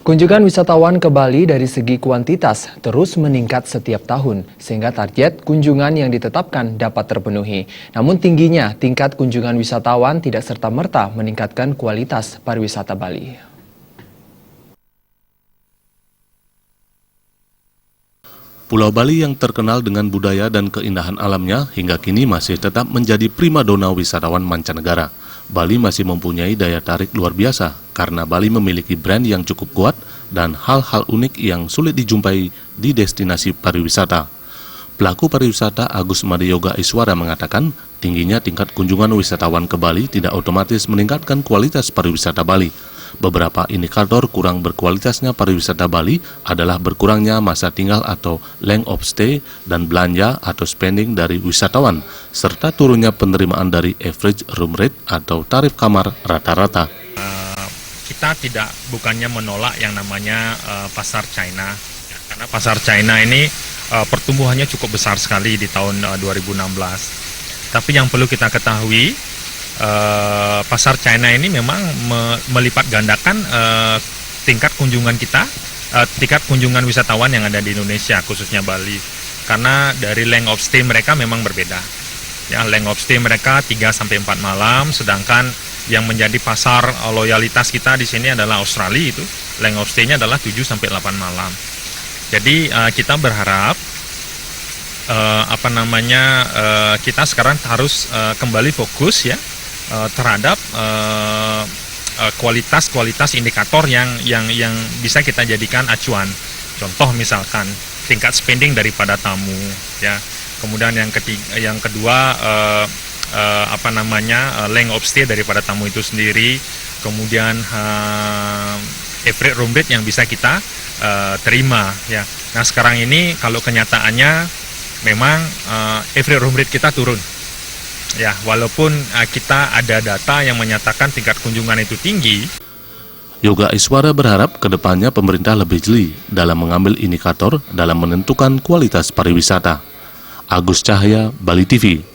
Kunjungan wisatawan ke Bali dari segi kuantitas terus meningkat setiap tahun, sehingga target kunjungan yang ditetapkan dapat terpenuhi. Namun tingginya tingkat kunjungan wisatawan tidak serta-merta meningkatkan kualitas pariwisata Bali. Pulau Bali yang terkenal dengan budaya dan keindahan alamnya hingga kini masih tetap menjadi primadona wisatawan mancanegara. Bali masih mempunyai daya tarik luar biasa karena Bali memiliki brand yang cukup kuat dan hal-hal unik yang sulit dijumpai di destinasi pariwisata. Pelaku pariwisata Agus Madyoga Iswara mengatakan tingginya tingkat kunjungan wisatawan ke Bali tidak otomatis meningkatkan kualitas pariwisata Bali. Beberapa indikator kurang berkualitasnya pariwisata Bali adalah berkurangnya masa tinggal atau length of stay dan belanja atau spending dari wisatawan, serta turunnya penerimaan dari average room rate atau tarif kamar rata-rata. Kita bukannya menolak yang namanya pasar China, karena pasar China ini pertumbuhannya cukup besar sekali di tahun 2016. Tapi yang perlu kita ketahui, pasar China ini memang melipat gandakan tingkat kunjungan kita, tingkat kunjungan wisatawan yang ada di Indonesia, khususnya Bali. Karena dari length of stay mereka memang berbeda. Ya, length of stay mereka 3-4 malam, sedangkan yang menjadi pasar loyalitas kita di sini adalah Australia, itu length of stay-nya adalah 7-8 malam. Jadi kita berharap kita sekarang harus kembali fokus ya terhadap kualitas kedua yang bisa kita jadikan acuan. Contoh misalkan tingkat spending daripada tamu ya. Kemudian yang kedua length of stay daripada tamu itu sendiri. Kemudian average room rate yang bisa kita terima ya. Nah, sekarang ini kalau kenyataannya memang average room rate kita turun. Ya, walaupun kita ada data yang menyatakan tingkat kunjungan itu tinggi. Yoga Iswara berharap kedepannya pemerintah lebih jeli dalam mengambil indikator dalam menentukan kualitas pariwisata. Agus Cahya, Bali TV.